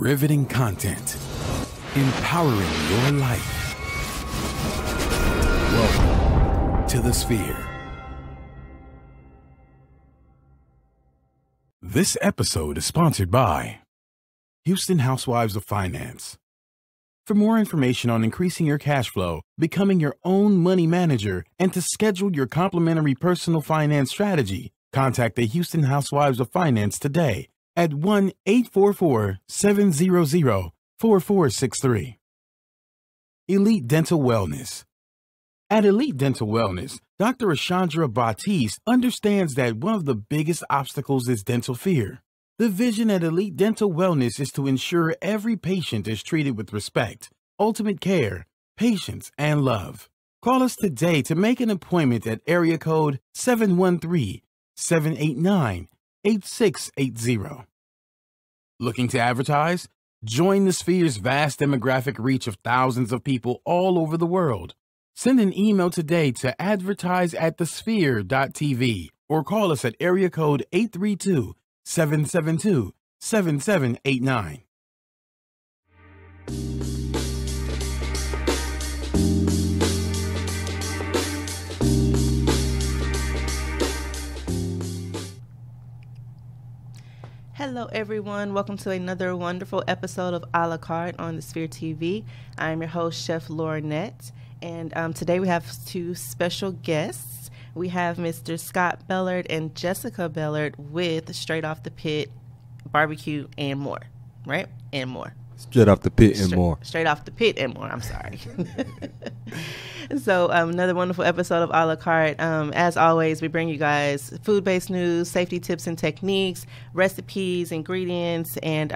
Riveting content. Empowering your life. Welcome to the Sphere. This episode is sponsored by Houston Housewives of Finance. For more information on increasing your cash flow, becoming your own money manager, and to schedule your complimentary personal finance strategy, contact the Houston Housewives of Finance today at 1-844-700-4463. Elite Dental Wellness. At Elite Dental Wellness, Dr. Ashandra Batiste understands that one of the biggest obstacles is dental fear. The vision at Elite Dental Wellness is to ensure every patient is treated with respect, ultimate care, patience, and love. Call us today to make an appointment at area code 713-789-8680. Looking to advertise? Join the Sphere's vast demographic reach of thousands of people all over the world. Send an email today to advertise@thesphere.tv or call us at area code 832-772-7789. Hello, everyone. Welcome to another wonderful episode of A La Carte on the Sphere TV. I'm your host, Chef Laurinette, and today we have two special guests. We have Mr. Scott Bellard and Jessica Bellard with Straight Off the Pit BBQ and more, right? And more. Straight off the pit and more. Straight off the pit and more. I'm sorry. So another wonderful episode of A La Carte. As always, we bring you guys food-based news, safety tips and techniques, recipes, ingredients, and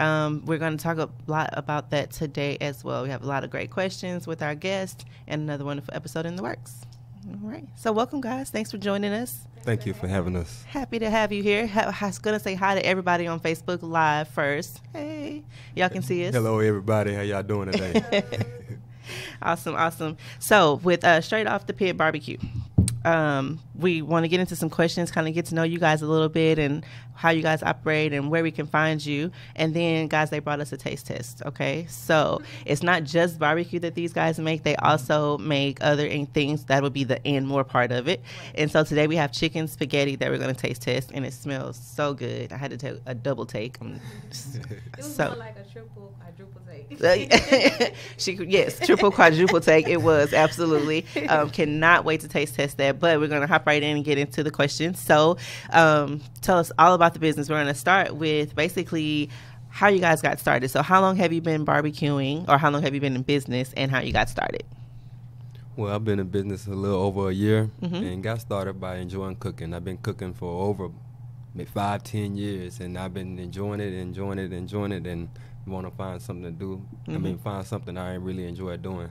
we're going to talk a lot about that today as well. We have a lot of great questions with our guests and another wonderful episode in the works. All right. So welcome, guys. Thanks for joining us. Thank you for having us. Happy to have you here. I was going to say hi to everybody on Facebook Live first. Hey, y'all can see us. Hello, everybody. How y'all doing today? Awesome. So with Straight Off the Pit BBQ, we want to get into some questions, kind of get to know you guys a little bit and how you guys operate and where we can find you. And then, guys, they brought us a taste test, okay? So it's not just barbecue that these guys make. They also make other things that would be the and more part of it. And so today we have chicken spaghetti that we're going to taste test, and it smells so good. I had to take a double take. It was more like a triple, quadruple take. Yes, triple, quadruple take. It was, absolutely. Cannot wait to taste test that. But we're going to hop right in and get into the questions. So tell us all about the business. We're going to start with basically how you guys got started. So how long have you been barbecuing, or how long have you been in business, and how you got started? Well, I've been in business a little over a year and got started by enjoying cooking. I've been cooking for over 5-10 years, and I've been enjoying it, and want to find something to do. Find something I really enjoy doing.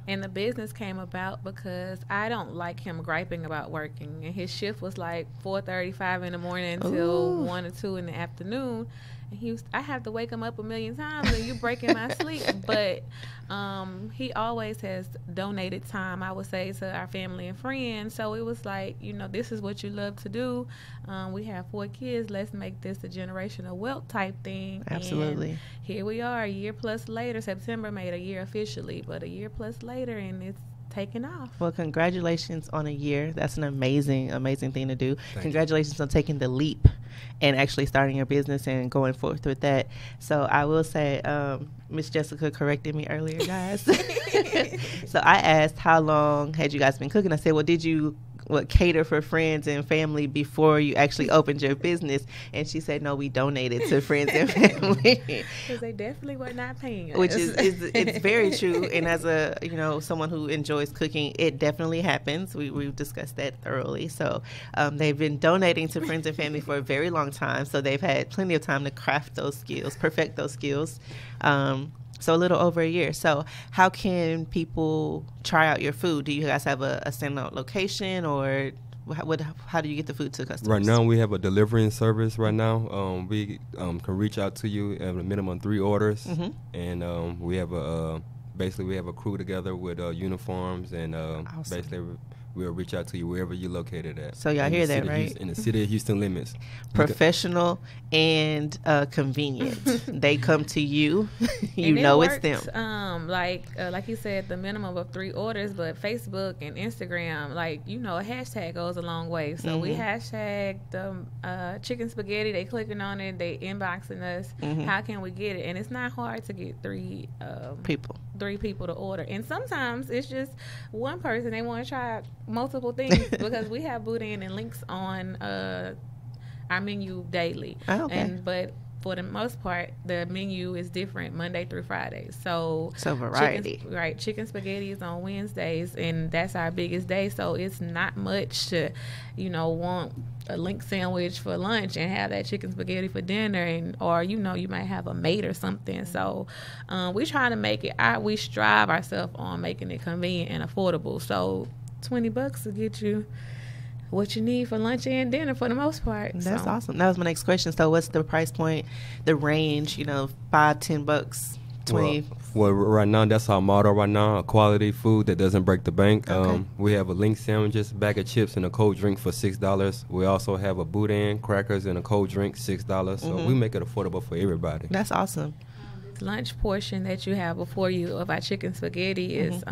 And the business came about because I don't like him griping about working. And his shift was like 4:35 in the morning until 1 or 2 in the afternoon. And I have to wake him up a million times, and you breaking my sleep. But he always has donated time, I would say, to our family and friends. So it was like, this is what you love to do. We have 4 kids. Let's make this a generational wealth type thing. Absolutely. And here we are, a year plus later. September made a year officially, but a year plus later, and it's taking off. Well, congratulations on a year. That's an amazing thing to do. Congratulations on taking the leap and actually starting your business and going forth with that. So I will say, Miss Jessica corrected me earlier, guys. So I asked, how long had you guys been cooking? I said, well, did you cater for friends and family before you actually opened your business? And she said, no, we donated to friends and family. Because they definitely were not paying us. Which is it's very true. And as a someone who enjoys cooking, it definitely happens. We've discussed that thoroughly. So they've been donating to friends and family for a very long time. So they've had plenty of time to craft those skills, perfect those skills. So a little over a year. So how can people try out your food? Do you guys have a standout location, or how do you get the food to customers? Right now we have a delivering service right now. We can reach out to you at a minimum 3 orders. And we have a crew together with uniforms, and awesome. basically we'll reach out to you wherever you're located at. So y'all hear that, right? In the city of Houston limits. Professional and convenient. They come to you. You and know it it's works, them. Like you said, the minimum of 3 orders, but Facebook and Instagram, a hashtag goes a long way. So we hashtag the chicken spaghetti. They clicking on it. They inboxing us. How can we get it? And it's not hard to get 3 people to order. And sometimes it's just one person. They want to try multiple things because we have boudin and links on our menu daily. Oh, okay. But for the most part, the menu is different Monday through Friday. So variety. Chicken spaghetti is on Wednesdays, and that's our biggest day. So it's not much to, want a link sandwich for lunch and have that chicken spaghetti for dinner, or you might have a mate or something. So we try to make it. We strive ourselves on making it convenient and affordable. So $20 will get you what you need for lunch and dinner for the most part. That's awesome. That was my next question. So what's the price point, the range, $5-10, 20? Well, right now, that's our motto right now, a quality food that doesn't break the bank. Okay. We have a link sandwiches, bag of chips, and a cold drink for $6. We also have a boudin, crackers, and a cold drink, $6. So we make it affordable for everybody. That's awesome. Lunch portion that you have before you of our chicken spaghetti is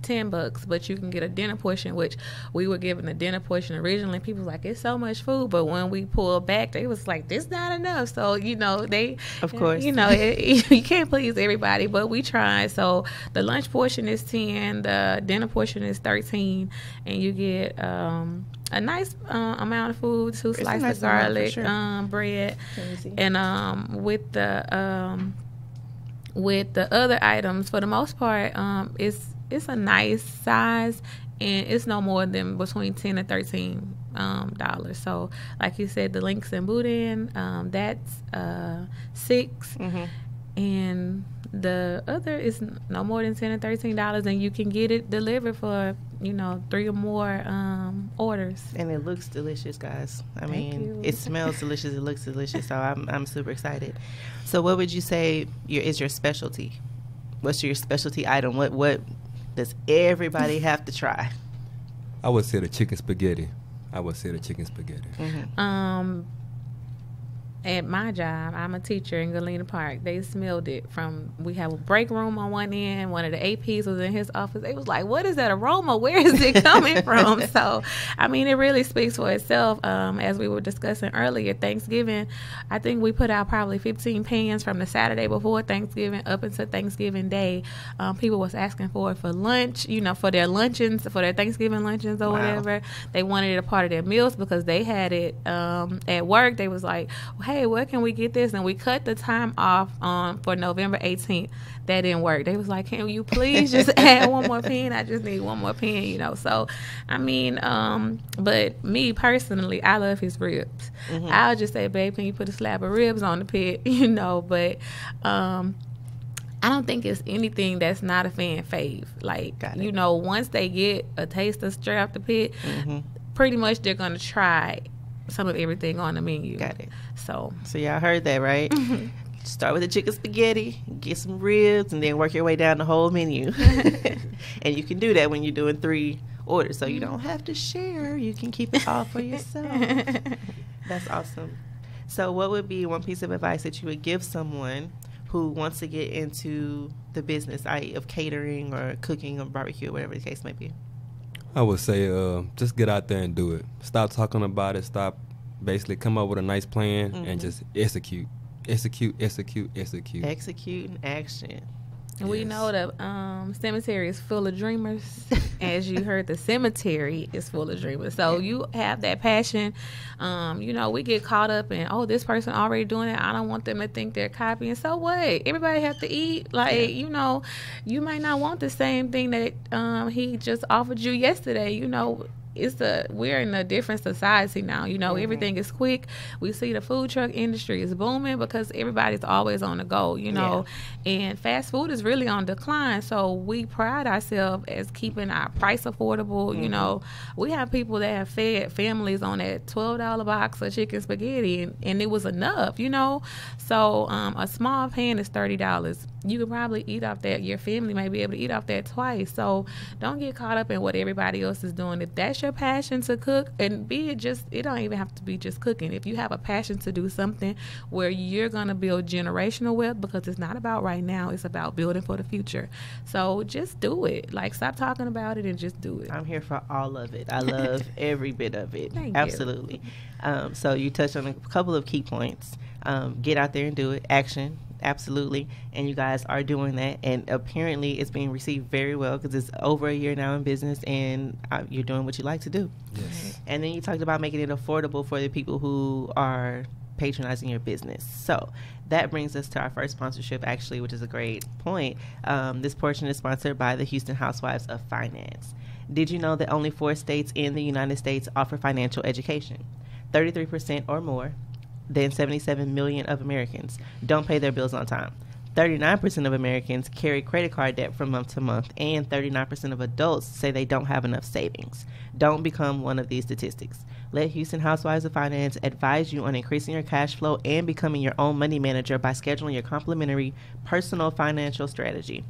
$10, but you can get a dinner portion, which we were given the dinner portion originally. People were like, it's so much food, but when we pulled back, they was like, this not enough. So they, of course, you can't please everybody, but we try. So the lunch portion is 10, the dinner portion is 13, and you get a nice amount of food, 2 slices of garlic, bread, and with the other items, for the most part, it's a nice size, and it's no more than between $10 and $13 So, like you said, the links and boudin, that's $6, and the other is no more than $10 and $13, and you can get it delivered for 3 or more orders. And it looks delicious, guys. I mean, it smells delicious. It looks delicious. So I'm super excited. So, what would you say is your specialty? What's your specialty item? What does everybody have to try? I would say the chicken spaghetti. At my job, I'm a teacher in Galena Park. They smelled it we have a break room on one end. One of the APs was in his office. They was like, what is that aroma? Where is it coming from? So, I mean, it really speaks for itself. As we were discussing earlier, Thanksgiving, I think we put out probably 15 pans from the Saturday before Thanksgiving up until Thanksgiving Day. People was asking for it for lunch, for their luncheons, for their Thanksgiving luncheons or whatever. They wanted it a part of their meals because they had it at work. They was like, hey, where can we get this? And we cut the time off for November 18th. That didn't work. They was like, can you please just add one more pan? I just need one more pan, So, I mean, but me personally, I love his ribs. I'll just say, babe, can you put a slab of ribs on the pit? But I don't think it's anything that's not a fan fave. Like, once they get a taste of straight off the pit, pretty much they're going to try some of everything on the menu. Got it. So y'all heard that, right? Start with the chicken spaghetti, get some ribs, and then work your way down the whole menu. And you can do that when you're doing 3 orders, so you don't have to share. You can keep it all for yourself. That's awesome. So what would be one piece of advice that you would give someone who wants to get into the business, i.e. of catering or cooking or barbecue, whatever the case may be? I would say just get out there and do it. Stop talking about it. Basically come up with a nice plan and just execute. Execute and action. And we know the cemetery is full of dreamers. As you heard, the cemetery is full of dreamers. So you have that passion. We get caught up in, this person already doing it. I don't want them to think they're copying. So what? Everybody have to eat. You might not want the same thing that he just offered you yesterday. we're in a different society now. You know, everything is quick. We see the food truck industry is booming because everybody's always on the go, you know, and fast food is really on decline. So we pride ourselves as keeping our price affordable. You know, we have people that have fed families on that $12 box of chicken spaghetti, and it was enough, you know. So a small pan is $30. You could probably eat off that. Your family may be able to eat off that twice. So don't get caught up in what everybody else is doing. If that's your passion to cook, and it don't even have to be just cooking. If you have a passion to do something where you're going to build generational wealth, because it's not about right now, it's about building for the future. So just do it. Like, stop talking about it and just do it. I'm here for all of it. I love every bit of it. Thank Absolutely. So you touched on a couple of key points. Get out there and do it. Action. Absolutely. And you guys are doing that. And apparently it's being received very well because it's over a year now in business, and you're doing what you like to do. Yes. And then you talked about making it affordable for the people who are patronizing your business. So that brings us to our first sponsorship, actually, which is a great point. This portion is sponsored by the Houston Housewives of Finance. Did you know that only 4 states in the United States offer financial education? 33% or more than 77 million of Americans don't pay their bills on time. 39% of Americans carry credit card debt from month to month, and 39% of adults say they don't have enough savings. Don't become one of these statistics. Let Houston Housewives of Finance advise you on increasing your cash flow and becoming your own money manager by scheduling your complimentary personal financial strategy.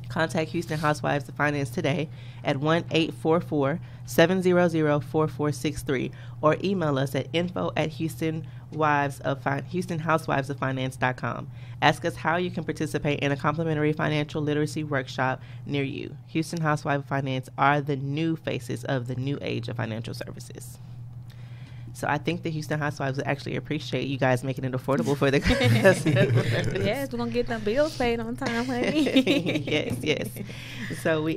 Contact Houston Housewives of Finance today at 1-844-700-4463 or email us at info@HoustonHousewivesOfFinance.com. Ask us how you can participate in a complimentary financial literacy workshop near you. Houston Housewives of Finance are the new faces of the new age of financial services. So I think the Houston Housewives would actually appreciate you guys making it affordable for the customers. Yes, we're going to get the bills paid on time, honey. Yes. So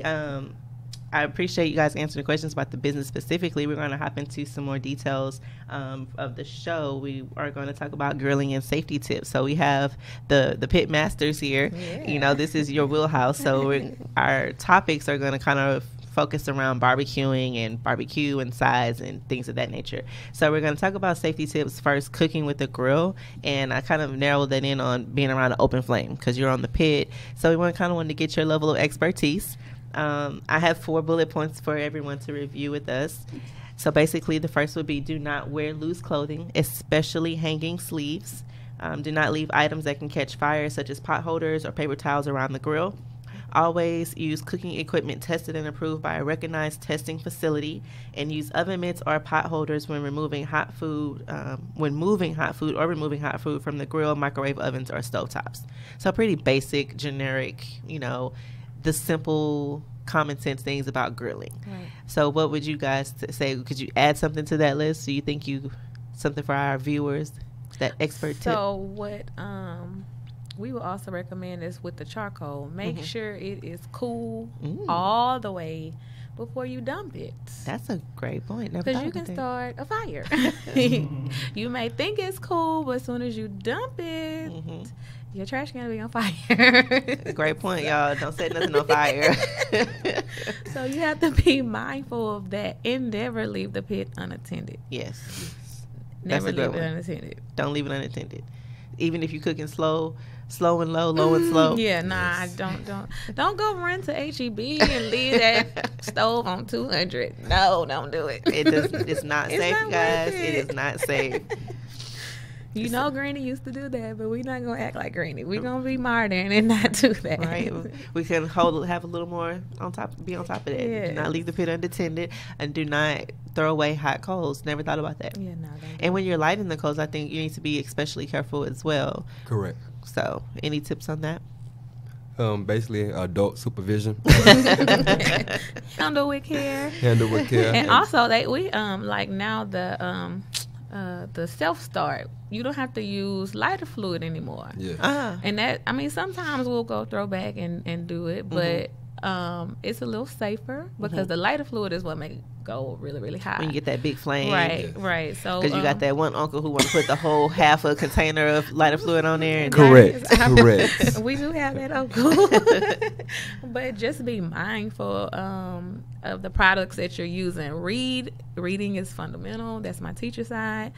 I appreciate you guys answering questions about the business specifically. We're going to hop into some more details of the show. We are going to talk about grilling and safety tips. So we have the pit masters here. Yeah. You know, this is your wheelhouse. So our topics are going to kind of focus around barbecuing and barbecue and size and things of that nature. So we're going to talk about safety tips first, cooking with the grill, and I kind of narrowed that in on being around an open flame because you're on the pit. So we wanted to get your level of expertise. I have 4 bullet points for everyone to review with us. So basically the first would be, do not wear loose clothing, especially hanging sleeves. Do not leave items that can catch fire, such as pot holders or paper towels, around the grill. Always use cooking equipment tested and approved by a recognized testing facility, and use oven mitts or pot holders when removing hot food, moving hot food from the grill, microwave ovens, or stovetops. So pretty basic, generic, the simple, common sense things about grilling. Right. So what would you guys say? Could you add something to that list? Do you think something for our viewers, that expert tip? So what we will also recommend is with the charcoal. Make sure it is cool all the way before you dump it. That's a great point. Because you can start a fire. You may think it's cool, but as soon as you dump it, your trash can be on fire. Great point, y'all. Don't set nothing on fire. So you have to be mindful of that, and never leave the pit unattended. Yes. Never leave it unattended. Don't leave it unattended. Even if you're cooking slow and low and slow. Yeah, nah, don't go run to HEB and leave that stove on 200. No, don't do it. It's not safe, guys. It is not safe. You know, Granny used to do that, but we're not gonna act like Granny. We're gonna be modern and not do that. Right. We can have a little more on top. Be on top of that. Yes. Do not leave the pit unattended, and do not throw away hot coals. Never thought about that. Yeah, no. And when you're lighting the coals, I think you need to be especially careful as well. Correct. So, any tips on that? Basically, adult supervision. Handle with care. And also, we like now the self-start, you don't have to use lighter fluid anymore. Yeah. And that, sometimes we'll go throw back and do it, but it's a little safer because the lighter fluid is what makes go really, really high. When you get that big flame. Right, right. So because you got that one uncle who want to put the whole half a container of lighter fluid on there. And Correct. Correct. We do have that uncle. But just be mindful of the products that you're using. Reading is fundamental. That's my teacher side.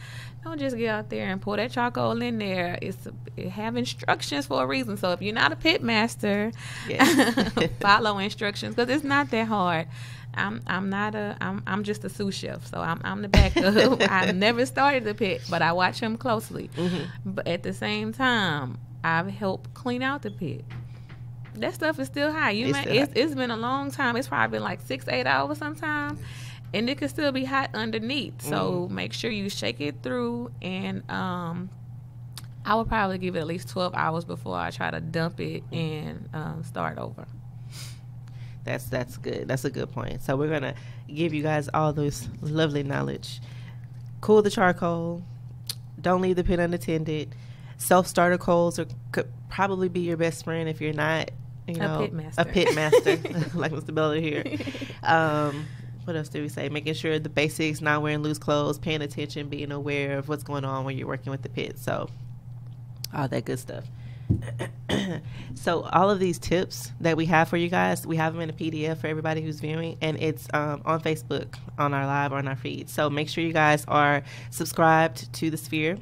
Don't just get out there and pour that charcoal in there. It have instructions for a reason. So if you're not a pit master, follow instructions, because it's not that hard. I'm just a sous chef, so I'm the backup. I've never started the pit, but I watch him closely. But at the same time, I've helped clean out the pit. That stuff is still high. It's been a long time. It's probably been like 6-8 hours sometime, and it can still be hot underneath. So make sure you shake it through, and I would probably give it at least 12 hours before I try to dump it and start over. That's good. That's a good point. So we're gonna give you guys all this lovely knowledge. Cool the charcoal. Don't leave the pit unattended. Self-starter coals could probably be your best friend if you're not, a pit master like Mr. Bellard here. What else did we say? Making sure the basics, not wearing loose clothes, paying attention, being aware of what's going on when you're working with the pit. So all that good stuff. So all of these tips that we have for you guys, we have them in a PDF for everybody who's viewing, and it's on Facebook on our live or on our feed. So make sure you guys are subscribed to the Sphere.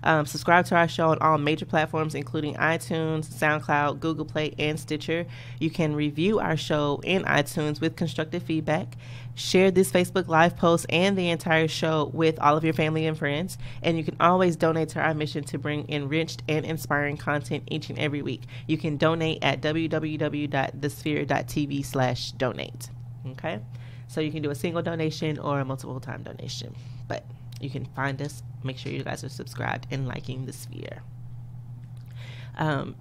Subscribe to our show on all major platforms, including iTunes, SoundCloud, Google Play, and Stitcher. You can review our show in iTunes with constructive feedback. Share this Facebook Live post and the entire show with all of your family and friends. And you can always donate to our mission to bring enriched and inspiring content each and every week. You can donate at www.thesphere.tv/donate. Okay? So you can do a single donation or a multiple time donation. But you can find us. Make sure you guys are subscribed and liking the Sphere.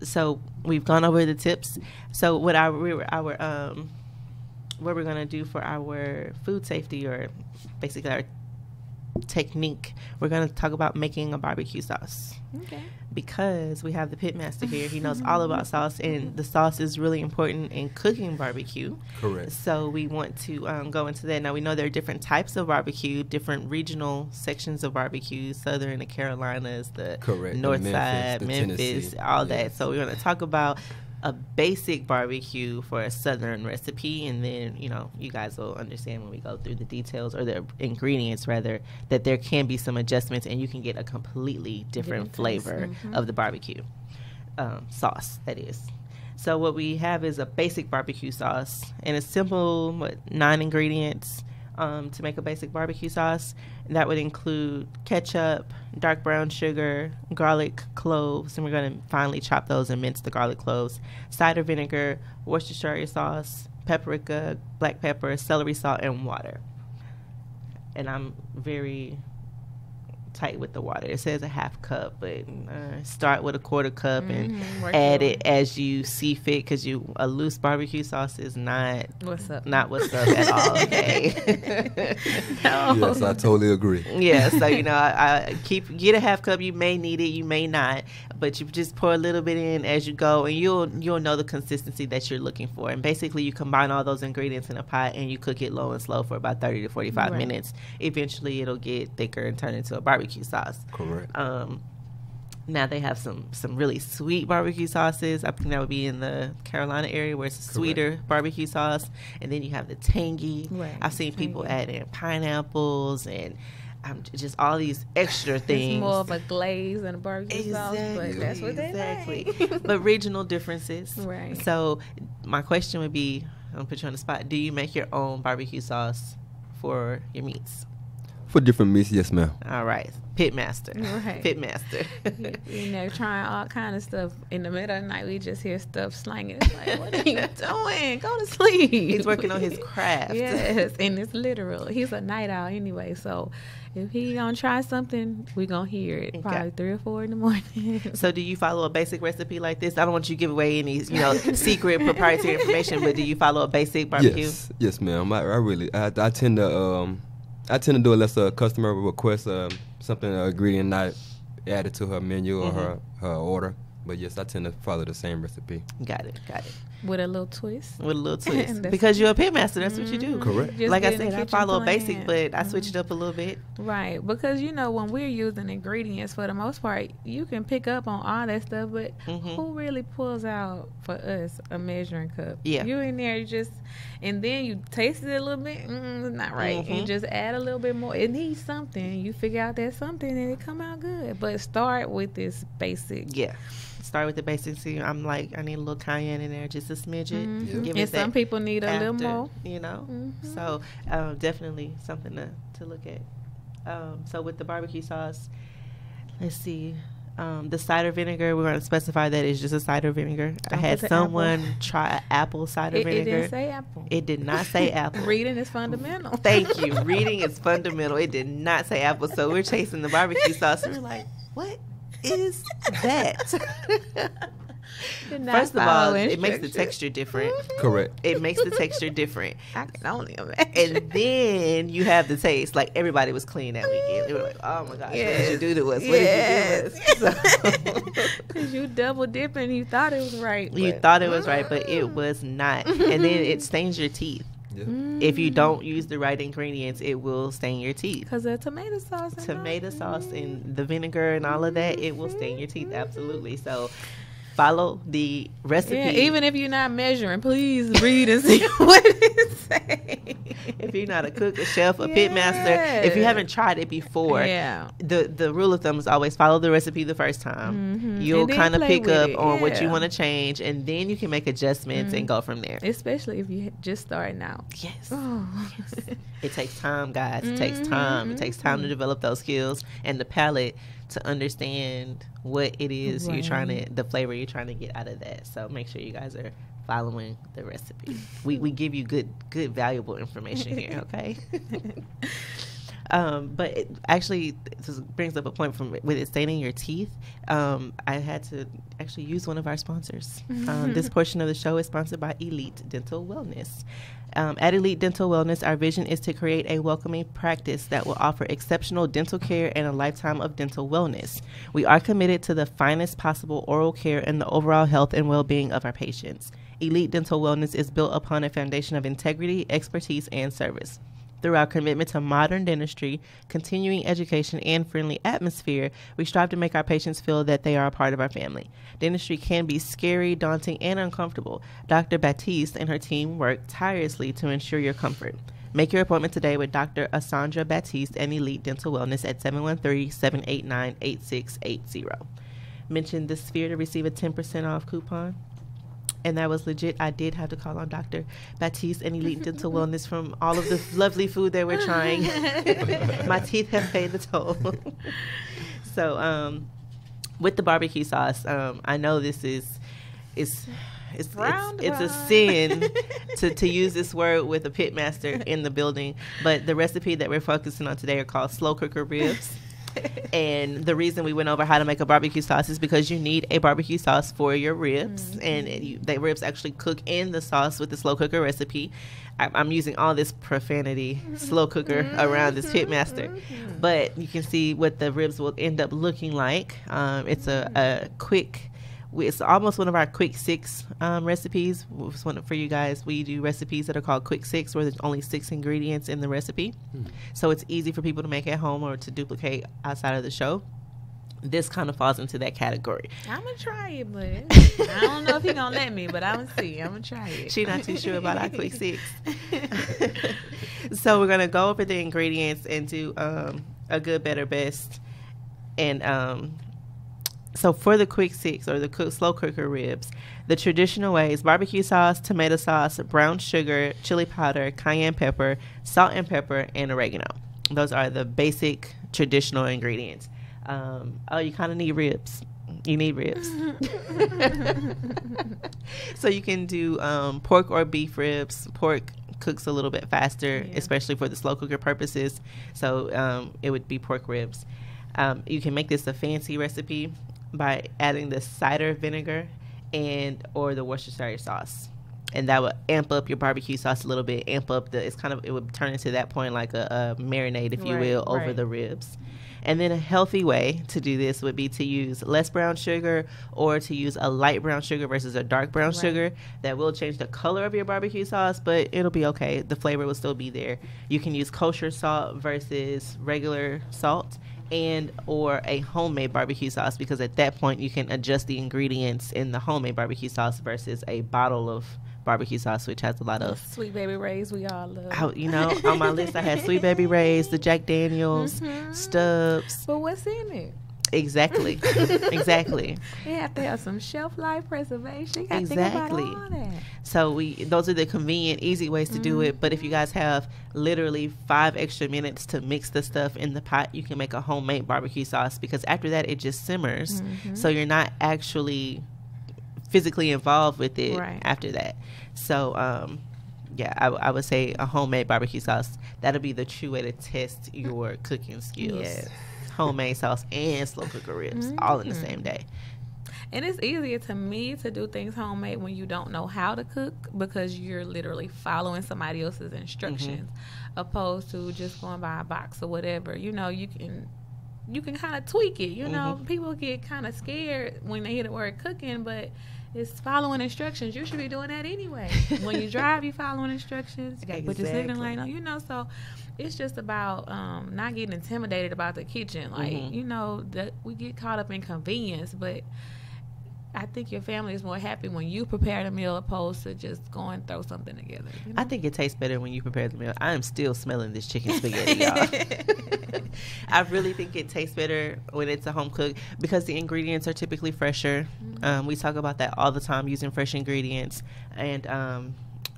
So we've gone over the tips. So what what we're gonna do for our food safety, or basically our technique, we're gonna talk about making a barbecue sauce. Okay. Because we have the pit master here, he knows all about sauce, and the sauce is really important in cooking barbecue. Correct. So we want to go into that. Now we know there are different types of barbecue, different regional sections of barbecue. Southern, the Carolinas, the North Side, Memphis, all that. So we're going to talk about a basic barbecue for a Southern recipe, and then you guys will understand when we go through the details, or the ingredients rather, that there can be some adjustments and you can get a completely different flavor of the barbecue sauce, that is. So what we have is a basic barbecue sauce, and it's simple, 9 ingredients to make a basic barbecue sauce. And that would include ketchup, dark brown sugar, garlic cloves, and we're going to finely chop those and mince the garlic cloves, cider vinegar, Worcestershire sauce, paprika, black pepper, celery salt, and water. And I'm very tight with the water. It says a half cup, but start with a quarter cup and add it as you see fit, because a loose barbecue sauce is not what's up at all. Okay. No. Yes, I totally agree. Yeah, so I get a half cup. You may need it, you may not, but you just pour a little bit in as you go, and you'll know the consistency that you're looking for. And basically, you combine all those ingredients in a pot and you cook it low and slow for about 30 to 45 minutes. Eventually, it'll get thicker and turn into a barbecue sauce. Correct. Now they have some really sweet barbecue sauces. I think that would be in the Carolina area, where it's a sweeter barbecue sauce. And then you have the tangy. Right. I've seen people add in pineapples and just all these extra things. It's more of a glaze than a barbecue sauce, but that's what they like. But regional differences. Right. So my question would be, I'm going to put you on the spot, do you make your own barbecue sauce for your meats? For different meats, yes, ma'am. All right. Pit master. Right. Pit master. Trying all kind of stuff. In the middle of the night, we just hear stuff slanging. It's like, what are you doing? Go to sleep. He's working on his craft. Yes, and it's literal. He's a night owl anyway, so if he gonna try something, we gonna hear it probably 3 or 4 in the morning. So do you follow a basic recipe like this? I don't want you to give away any secret proprietary information, but do you follow a basic barbecue? Yes, ma'am. I tend to do it unless a customer requests something, an ingredient not added to her menu or her order. But yes, I tend to follow the same recipe. Got it. With a little twist. With a little twist. Because you're a pitmaster, that's what you do. Correct. Just like I get in said, the I follow a kitchen basic, plan. but I switch it up a little bit. Right, because when we're using ingredients, for the most part, you can pick up on all that stuff, but who really pulls out for us a measuring cup? Yeah. You in there, and then you taste it a little bit, it's not right. You just add a little bit more. It needs something. You figure out that something and it come out good. But start with this basic. Yeah. Start with the basics. See, I'm like, I need a little cayenne in there, just a smidget. Give it And some people need a little more. So definitely something to look at. So with the barbecue sauce, let's see. The cider vinegar, we're going to specify that it's just a cider vinegar. I had someone try apple cider vinegar. It didn't say apple. It did not say apple. Reading is fundamental. Thank you. Reading is fundamental. It did not say apple. So we're chasing the barbecue sauce. And we're like, what is that? First of all, it makes the texture different. Correct. It makes the texture different. I can only imagine. And then you have the taste. Like, everybody was clean that weekend. They were like, oh my gosh, what did you do to us? What did you do to us? Because you double dipping, you thought it was right. You thought it was right, but it was not. And then it stains your teeth. Yeah. If you don't use the right ingredients, it will stain your teeth. Because of tomato sauce. And the vinegar and all of that, it will stain your teeth, absolutely. So follow the recipe. Yeah, even if you're not measuring, please read and see what it says. If you're not a cook, a chef, a pit master, if you haven't tried it before, the rule of thumb is always follow the recipe the first time. You'll kind of pick up on what you want to change, and then you can make adjustments and go from there. Especially if you're just starting out. Yes. It takes time, guys. It takes time. It takes time to develop those skills and the palate to understand what it is the flavor you're trying to get out of that. So make sure you guys are following the recipe. We give you good valuable information here, okay? But it actually, this brings up a point with it staining your teeth. I had to actually use one of our sponsors. This portion of the show is sponsored by Elite Dental Wellness. At Elite Dental Wellness, our vision is to create a welcoming practice that will offer exceptional dental care and a lifetime of dental wellness. We are committed to the finest possible oral care and the overall health and well-being of our patients. Elite Dental Wellness is built upon a foundation of integrity, expertise, and service. Through our commitment to modern dentistry, continuing education, and friendly atmosphere, we strive to make our patients feel that they are a part of our family. Dentistry can be scary, daunting, and uncomfortable. Dr. Baptiste and her team work tirelessly to ensure your comfort. Make your appointment today with Dr. Asandra Baptiste and Elite Dental Wellness at 713-789-8680. Mention the Sphere to receive a 10% off coupon. And that was legit. I did have to call on Dr. Baptiste and Elite Dental Wellness from all of the lovely food that we're trying. My teeth have paid the toll. So, with the barbecue sauce, I know this it's a sin to use this word with a pit master in the building, but the recipe that we're focusing on today are called slow cooker ribs. And the reason we went over how to make a barbecue sauce is because you need a barbecue sauce for your ribs, and the ribs actually cook in the sauce with the slow cooker recipe. I'm using all this profanity, slow cooker, around this pit master, but you can see what the ribs will end up looking like. It's a quick. It's almost one of our quick 6 recipes. For you guys, we do recipes that are called quick 6, where there's only 6 ingredients in the recipe. So it's easy for people to make at home or to duplicate outside of the show. This kind of falls into that category. I'm going to try it, but I don't know if he's going to let me, but I'm going to see. I'm going to try it. She's not too sure about our quick 6. So we're going to go over the ingredients and do a good, better, best. And so for the quick 6 or the slow cooker ribs, the traditional way is barbecue sauce, tomato sauce, brown sugar, chili powder, cayenne pepper, salt and pepper, and oregano. Those are the basic traditional ingredients. You kind of need ribs. You need ribs. So you can do pork or beef ribs. Pork cooks a little bit faster, especially for the slow cooker purposes. So it would be pork ribs. You can make this a fancy recipe by adding the cider vinegar or the Worcestershire sauce, and that would amp up your barbecue sauce a little bit. It would turn into that point like a marinade, if you will, over the ribs. And then a healthy way to do this would be to use less brown sugar or to use a light brown sugar versus a dark brown sugar. That will change the color of your barbecue sauce, but it'll be okay. The flavor will still be there. You can use kosher salt versus regular salt, and or a homemade barbecue sauce, because at that point you can adjust the ingredients in the homemade barbecue sauce versus a bottle of barbecue sauce, which has a lot of Sweet Baby Ray's we all love. On my list I had Sweet Baby Ray's, the Jack Daniels, Stubbs. But what's in it? Exactly. Exactly. You have to have some shelf life preservation. You got to think about all that. So those are the convenient, easy ways to do it. But if you guys have literally 5 extra minutes to mix the stuff in the pot, you can make a homemade barbecue sauce, because after that it just simmers. So you're not actually physically involved with it after that. So I would say a homemade barbecue sauce, that'll be the true way to test your cooking skills. Yes. Homemade sauce and slow cooker ribs all in the same day. And it's easier to me to do things homemade when you don't know how to cook, because you're literally following somebody else's instructions, opposed to just going by a box or whatever. You can kind of tweak it. People get kind of scared when they hear the word cooking, but it's following instructions. You should be doing that anyway. When you drive, you following instructions. You got to put your signal light on. So it's just about not getting intimidated about the kitchen. That we get caught up in convenience, but I think your family is more happy when you prepare the meal opposed to just going throw something together. I think it tastes better when you prepare the meal. I am still smelling this chicken spaghetti, y'all. I really think it tastes better when it's a home cook, because the ingredients are typically fresher. We talk about that all the time, using fresh ingredients and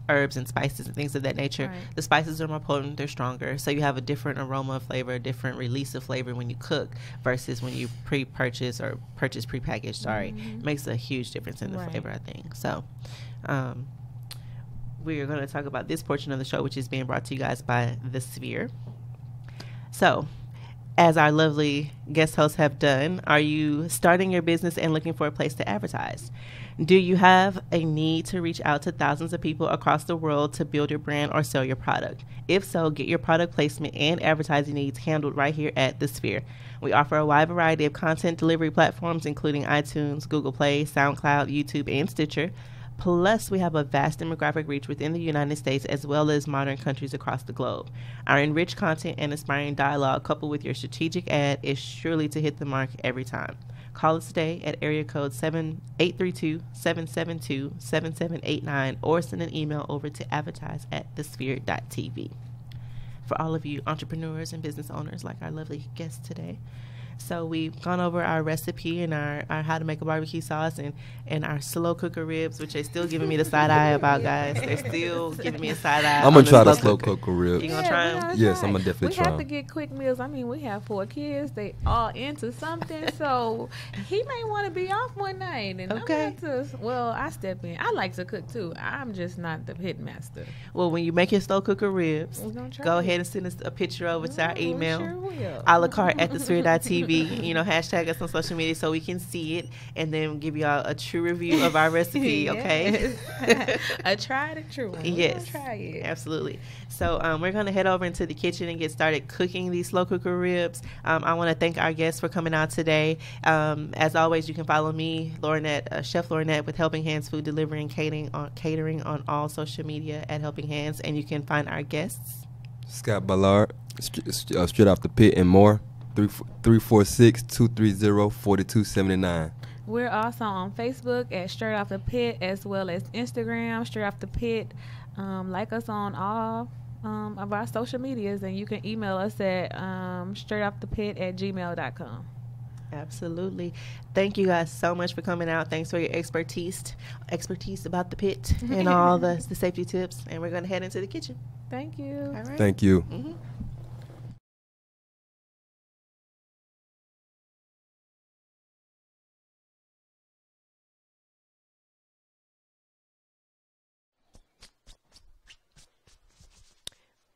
herbs and spices and things of that nature. The spices are more potent, they're stronger, so you have a different aroma of flavor, a different release of flavor when you cook versus when you purchase prepackaged. It makes a huge difference in the flavor, I think. So we're going to talk about this portion of the show, which is being brought to you guys by The Sphere. So, as our lovely guest hosts have done, are you starting your business and looking for a place to advertise? Do you have a need to reach out to thousands of people across the world to build your brand or sell your product? If so, get your product placement and advertising needs handled right here at The Sphere. We offer a wide variety of content delivery platforms, including iTunes, Google Play, SoundCloud, YouTube, and Stitcher. Plus, we have a vast demographic reach within the United States as well as modern countries across the globe. Our enriched content and inspiring dialogue coupled with your strategic ad is surely to hit the mark every time. Call us today at area code 832-772-7789 or send an email over to advertise@thesphere.tv. For all of you entrepreneurs and business owners like our lovely guest today. So we've gone over our recipe and our how to make a barbecue sauce and our slow cooker ribs, which they're still giving me the side eye about, guys. They're still giving me a side eye. I'm going to try the slow cooker ribs. You going to try them? Yes, I'm going to definitely try them. We have to get quick meals. I mean, we have 4 kids. They all into something. So he may want to be off one night. And okay. I step in. I like to cook too. I'm just not the pit master. Well, when you make your slow cooker ribs, go ahead and send us a picture over to our email. Sure will. A la carte at thesphere.tv. Hashtag us on social media so we can see it and then give y'all a true review of our recipe, okay? A tried and true one. Yes. Try it. Absolutely. So we're going to head over into the kitchen and get started cooking these slow cooker ribs. I want to thank our guests for coming out today. As always, you can follow me, Laurinette, Chef Laurinette, with Helping Hands Food Delivery and Catering on all social media at Helping Hands. And you can find our guests. Scott Bellard, straight off the pit and more. 346-230-4279. We're also on Facebook at Straight Off the Pit, as well as Instagram, Straight Off the Pit. Like us on all of our social medias, and you can email us at straightoffthepit@gmail.com. Absolutely. Thank you guys so much for coming out. Thanks for your expertise about the pit and all the safety tips. And we're going to head into the kitchen. Thank you. All right. Thank you. Mm-hmm.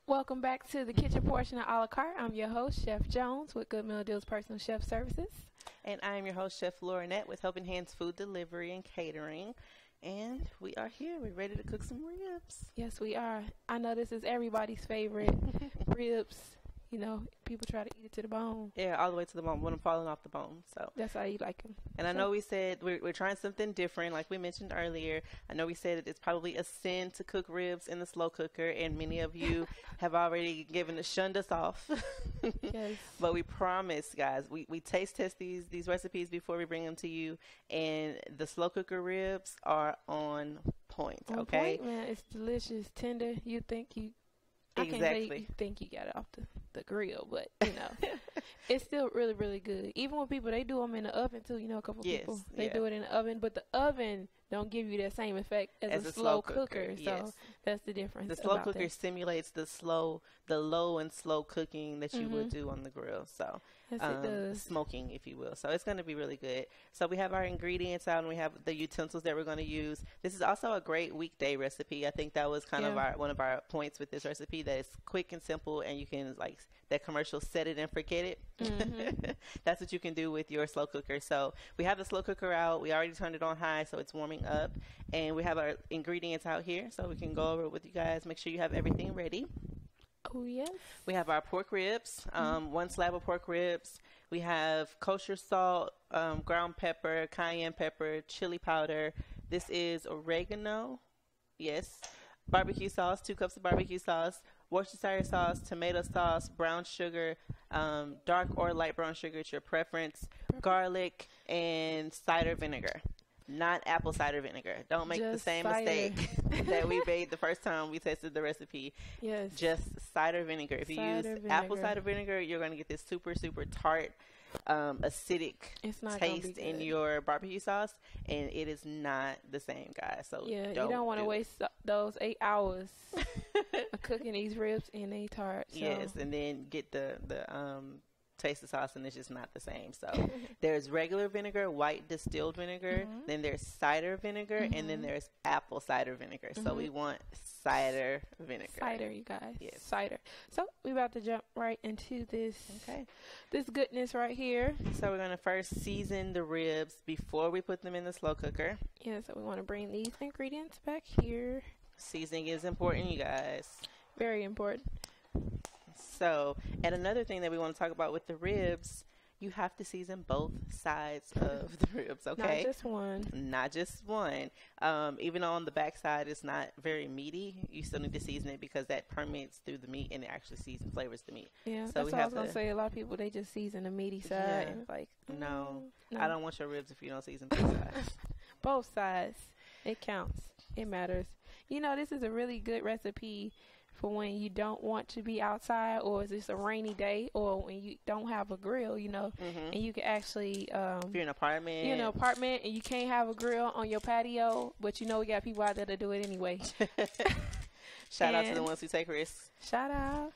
Welcome back to the kitchen portion of A La Carte. I'm your host, Chef Jones, with Good Meal Deals Personal Chef Services. And I am your host, Chef Laurinette, with Helping Hands Food Delivery and Catering. And we are here. We're ready to cook some ribs. Yes, we are. I know this is everybody's favorite, ribs. You know, people try to eat it to the bone. Yeah, all the way to the bone, when I'm falling off the bone. So That's how you like them. And I know we said we're trying something different, like we mentioned earlier. I know we said that it's probably a sin to cook ribs in the slow cooker, and many of you have already shunned us off. Yes. But we promise, guys, we taste test these recipes before we bring them to you, and the slow cooker ribs are on point. Okay, man, it's delicious, tender. You think you. Exactly. I can't say you think you got it off the grill, but, you know, it's still really, really good. Even when people, they do them in the oven, too. You know, a couple people, they do it in the oven, but the oven don't give you that same effect as a slow cooker. So that's the difference. The slow cooker simulates the low and slow cooking that you would do on the grill. So yes, it does. Smoking, if you will. So it's going to be really good. So we have our ingredients out, and we have the utensils that we're going to use. This is also a great weekday recipe. I think that was kind of one of our points with this recipe, that it's quick and simple, and you can, like that commercial, set it and forget it. That's what you can do with your slow cooker. So we have the slow cooker out. We already turned it on high, so it's warming up, and we have our ingredients out here, so we can go over it with you guys. Make sure you have everything ready. Oh, yes. We have our pork ribs, 1 slab of pork ribs. We have kosher salt, ground pepper, cayenne pepper, chili powder. This is oregano. Yes. Barbecue sauce, 2 cups of barbecue sauce, Worcestershire sauce, tomato sauce, brown sugar, dark or light brown sugar, it's your preference, garlic, and cider vinegar. Not apple cider vinegar. Don't make the same mistake that we made the first time we tested the recipe. Yes. Just cider vinegar. If you use apple cider vinegar, you're going to get this super, super tart, acidic taste in your barbecue sauce, and it is not the same, guys. So you don't want to waste those 8 hours of cooking these ribs in a tart. So. Yes, and then get the taste the sauce, and it's just not the same. So there's regular vinegar, white distilled vinegar, then there's cider vinegar, and then there's apple cider vinegar. So we want cider vinegar. Cider, you guys. Yes. Cider. So we're about to jump right into this goodness right here. So we're going to first season the ribs before we put them in the slow cooker. Yeah, so we want to bring these ingredients back here. Seasoning is important, you guys. Very important. So, and another thing that we want to talk about with the ribs, you have to season both sides of the ribs, okay? Not just one. Not just one. Even on the back side, it's not very meaty. You still need to season it because that permeates through the meat and it actually flavors the meat. Yeah, so that's what I was going to say. A lot of people, they just season the meaty side. And it's like, no, I don't want your ribs if you don't season both sides. Both sides. It counts. It matters. You know, this is a really good recipe for when you don't want to be outside, or it's just a rainy day, or when you don't have a grill, you know, and you can actually if you're in an apartment, and you can't have a grill on your patio, but you know we got people out there to do it anyway. Shout out to the ones who take risks. Shout out.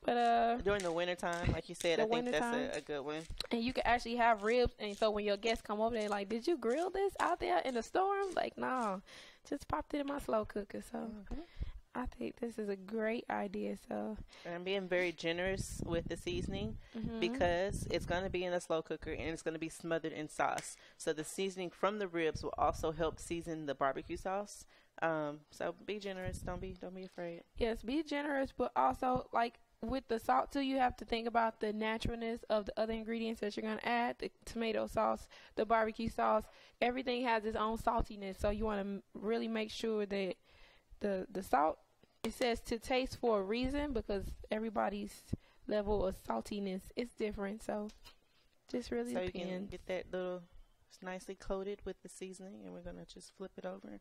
But during the wintertime, like you said, I think that's a good one. And you can actually have ribs, and so when your guests come over, they're like, did you grill this out there in the storm? Like, no, just popped it in my slow cooker. So I think this is a great idea. So I'm being very generous with the seasoning because it's going to be in a slow cooker and it's going to be smothered in sauce. So the seasoning from the ribs will also help season the barbecue sauce. So be generous. Don't be afraid. Yes, be generous, but also like with the salt too, you have to think about the naturalness of the other ingredients that you're going to add. The tomato sauce, the barbecue sauce, everything has its own saltiness. So you want to really make sure that the salt, it says to taste for a reason, because everybody's level of saltiness is different. So just really depends. So you can get that little, it's nicely coated with the seasoning, and we're going to just flip it over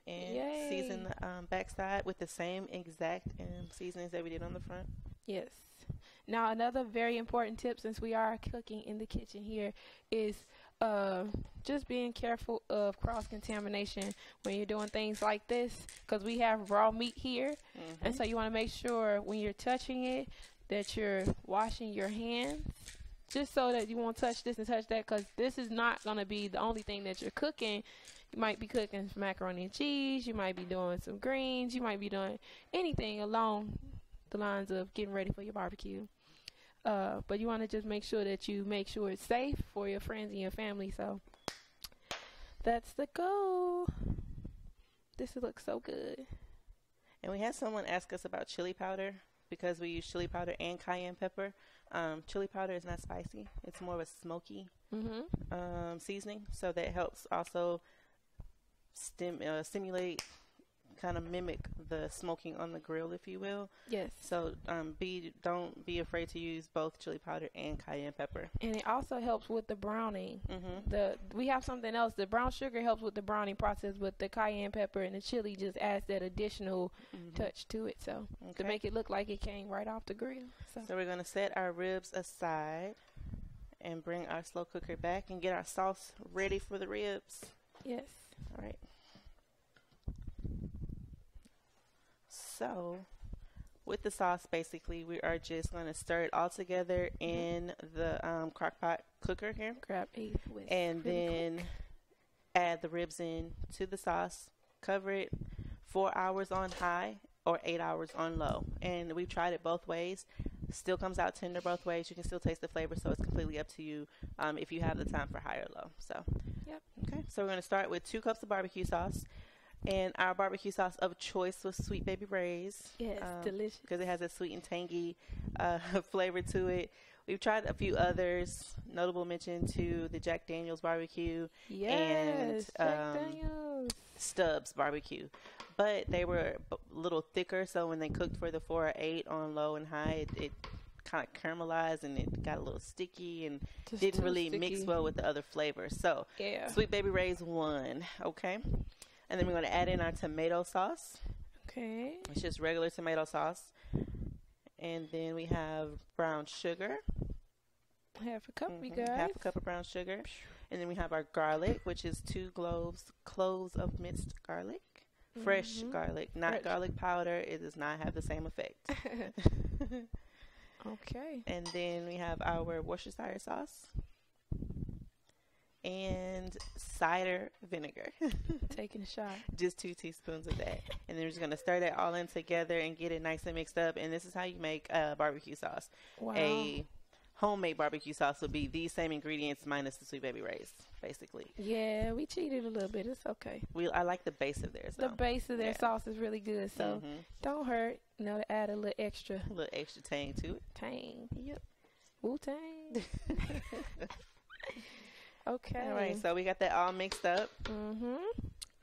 and season the backside with the same exact seasonings that we did on the front. Yes. Now, another very important tip, since we are cooking in the kitchen here, is just being careful of cross-contamination when you're doing things like this, because we have raw meat here, and so you want to make sure when you're touching it that you're washing your hands, just so that you won't touch this and touch that, because this is not going to be the only thing that you're cooking. You might be cooking some macaroni and cheese. You might be doing some greens. You might be doing anything along the lines of getting ready for your barbecue. But you want to just make sure that you make sure it's safe for your friends and your family. So that's the goal. This looks so good. And we had someone ask us about chili powder. because we use chili powder and cayenne pepper. Chili powder is not spicy. It's more of a smoky seasoning. So that helps also stimulate, kind of mimic the smoking on the grill, if you will. Yes. So don't be afraid to use both chili powder and cayenne pepper. And it also helps with the browning. We have something else. The brown sugar helps with the browning process, but the cayenne pepper and the chili just adds that additional touch to it. So to make it look like it came right off the grill. So we're going to set our ribs aside and bring our slow cooker back and get our sauce ready for the ribs. Yes. All right. So, with the sauce, basically, we are just going to stir it all together in the crock pot cooker here. Grab a whisk. And then add the ribs in to the sauce. Cover it 4 hours on high or 8 hours on low. And we've tried it both ways. Still comes out tender both ways. You can still taste the flavor, so it's completely up to you if you have the time for high or low. So, okay. So we're going to start with 2 cups of barbecue sauce. And our barbecue sauce of choice was Sweet Baby Ray's. Yes, delicious. Because it has a sweet and tangy flavor to it. We've tried a few others. Notable mention to the Jack Daniel's barbecue. Yes, and Jack Daniel's. Stubbs barbecue. But they were a little thicker, so when they cooked for the 4 or 8 on low and high, it kind of caramelized and it got a little sticky and Just didn't really sticky. mix well with the other flavors. So, Sweet Baby Ray's won. Okay. And then we're going to add in our tomato sauce. Okay. It's just regular tomato sauce. And then we have brown sugar. Half a cup, you guys. Half a cup of brown sugar. And then we have our garlic, which is 2 cloves of minced garlic. Fresh garlic, not garlic powder. It does not have the same effect. Okay. And then we have our Worcestershire sauce. And cider vinegar. Taking a shot. Just 2 teaspoons of that. And then we're just going to stir that all in together and get it nice and mixed up. And this is how you make a barbecue sauce. Wow. A homemade barbecue sauce would be these same ingredients minus the Sweet Baby Ray's, basically. Yeah, we cheated a little bit. It's okay. I like the base of theirs, though. The base of their sauce is really good, so don't hurt. To add a little extra. A little extra tang to it. Tang. Yep. Wu-Tang. Okay. All right, so we got that all mixed up.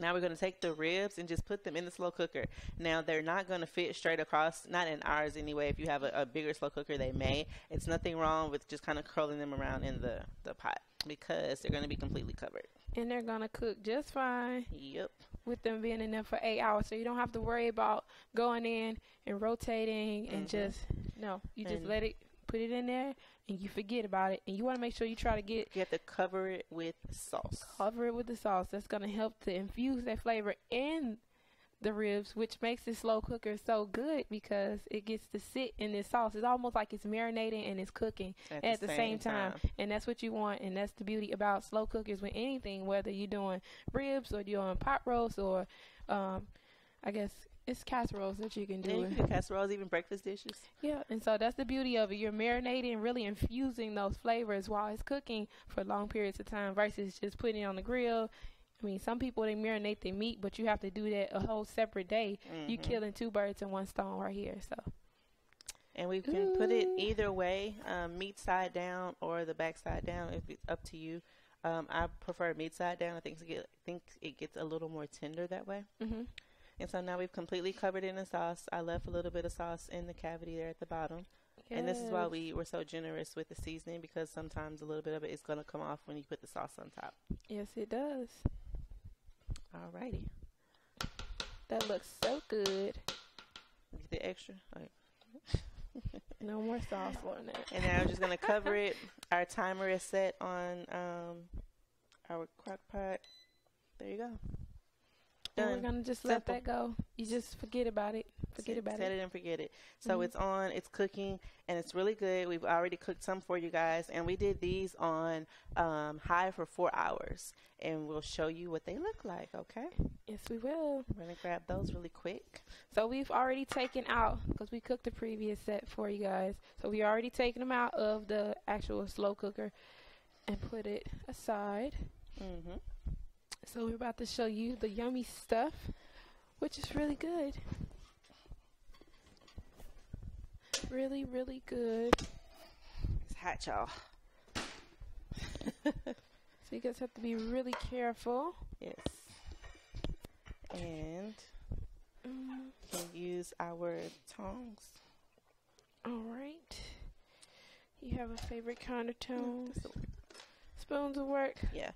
Now we're going to take the ribs and just put them in the slow cooker. Now, they're not going to fit straight across, not in ours anyway. If you have a bigger slow cooker, they may. It's nothing wrong with just kind of curling them around in the pot because they're going to be completely covered. And they're going to cook just fine. Yep. With them being in there for 8 hours. So you don't have to worry about going in and rotating and just let it. Put it in there, and you forget about it. And you want to make sure you try to You have to cover it with sauce. Cover it with the sauce. That's going to help to infuse that flavor in the ribs, which makes the slow cooker so good because it gets to sit in this sauce. It's almost like it's marinating and it's cooking at the same time. And that's what you want. And that's the beauty about slow cookers with anything, whether you're doing ribs or you're doing pot roast or, I guess, it's casseroles that you can do. Yeah, you can do casseroles, even breakfast dishes. Yeah, and so that's the beauty of it. You're marinating, really infusing those flavors while it's cooking for long periods of time versus just putting it on the grill. I mean, some people, they marinate their meat, but you have to do that a whole separate day. You're killing 2 birds in 1 stone right here. So, and we can put it either way, meat side down or the back side down. It's up to you. I prefer meat side down. I think it gets a little more tender that way. And so now we've completely covered it in sauce. I left a little bit of sauce in the cavity there at the bottom. Yes. And this is why we were so generous with the seasoning, because sometimes a little bit of it is going to come off when you put the sauce on top. Yes, it does. Alrighty. That looks so good. Get the extra. Okay. No more sauce on that. And now I'm just going to cover it. Our timer is set on our crock pot. There you go. And we're going to just let that go. You just forget about it. Set it and forget it. So it's on, it's cooking, and it's really good. We've already cooked some for you guys, and we did these on high for 4 hours, and we'll show you what they look like, okay? Yes, we will. We're going to grab those really quick. So we've already taken out, because we cooked the previous set for you guys, so we already taken them out of the actual slow cooker and put it aside. So we're about to show you the yummy stuff, which is really good. really, really good. It's hot, y'all. So you guys have to be really careful. Yes. And can use our tongs. All right. You have a favorite kind of tongs? Spoons will work. Yeah.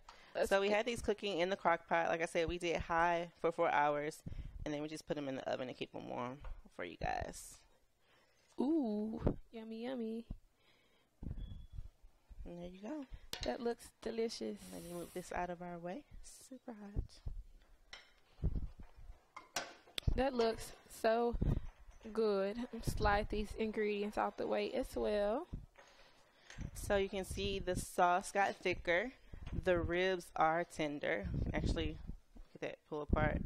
So we had these cooking in the crock pot. Like I said, we did high for 4 hours, and then we just put them in the oven to keep them warm for you guys. Ooh, yummy, yummy. And there you go. That looks delicious. Let me move this out of our way. Super hot. That looks so good. Slide these ingredients out the way as well. So you can see the sauce got thicker. The ribs are tender. Actually, look at that, pull apart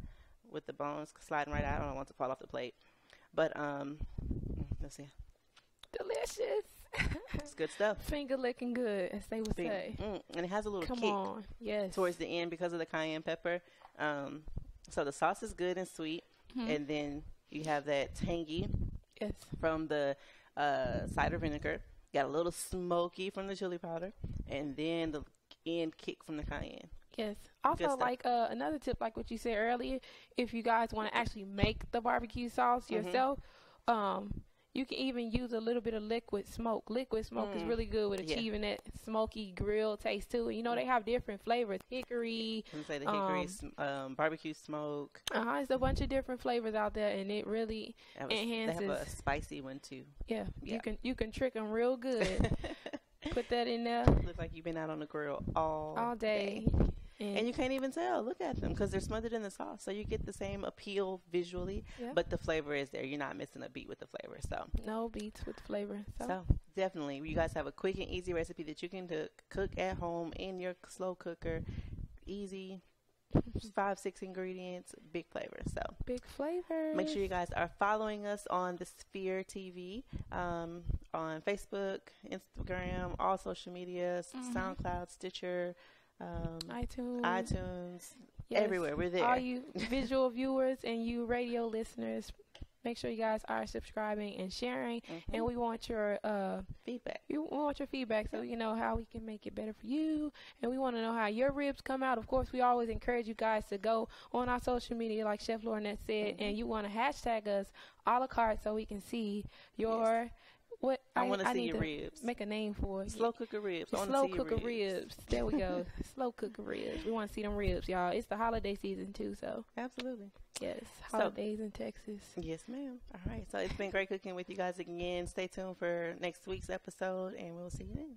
with the bones sliding right out. I don't want it to fall off the plate. But let's see. Delicious. It's good stuff. Finger licking good, as they would say. And it has a little Come kick on. Yes. towards the end because of the cayenne pepper. So the sauce is good and sweet. And then you have that tangy from the cider vinegar. Got a little smoky from the chili powder. And then the end kick from the cayenne. Yes. Also, like another tip, like what you said earlier, if you guys want to actually make the barbecue sauce yourself, you can even use a little bit of liquid smoke. Liquid smoke is really good with achieving that smoky grill taste too. You know, they have different flavors. Hickory. I'm say the hickory, barbecue smoke. It's a bunch of different flavors out there, and it really enhances. They have a spicy one too. Yeah. You can trick them real good. Put that in there. Looks like you've been out on the grill all day. And you can't even tell. Look at them because they're smothered in the sauce. So you get the same appeal visually, but the flavor is there. You're not missing a beat with the flavor. So no beats with flavor. So definitely, you guys have a quick and easy recipe that you can cook at home in your slow cooker. Easy, 5-6 ingredients, big flavor. So big flavor. Make sure you guys are following us on the Sphere TV, on Facebook, Instagram, all social media, SoundCloud, Stitcher. iTunes, everywhere. We're there. All you visual viewers and you radio listeners, make sure you guys are subscribing and sharing. And we want your feedback. We want your feedback so we know how we can make it better for you. And we want to know how your ribs come out. Of course, we always encourage you guys to go on our social media, like Chef Lornette said, and you want to hashtag us a la carte so we can see your. What I want to see your ribs. Make a name for it. Slow cooker ribs. Slow cooker ribs. There we go. Slow cooker ribs. We want to see them ribs, y'all. It's the holiday season too, so absolutely. Yes, holidays in Texas. Yes, ma'am. All right. So it's been great cooking with you guys again. Stay tuned for next week's episode, and we'll see you then.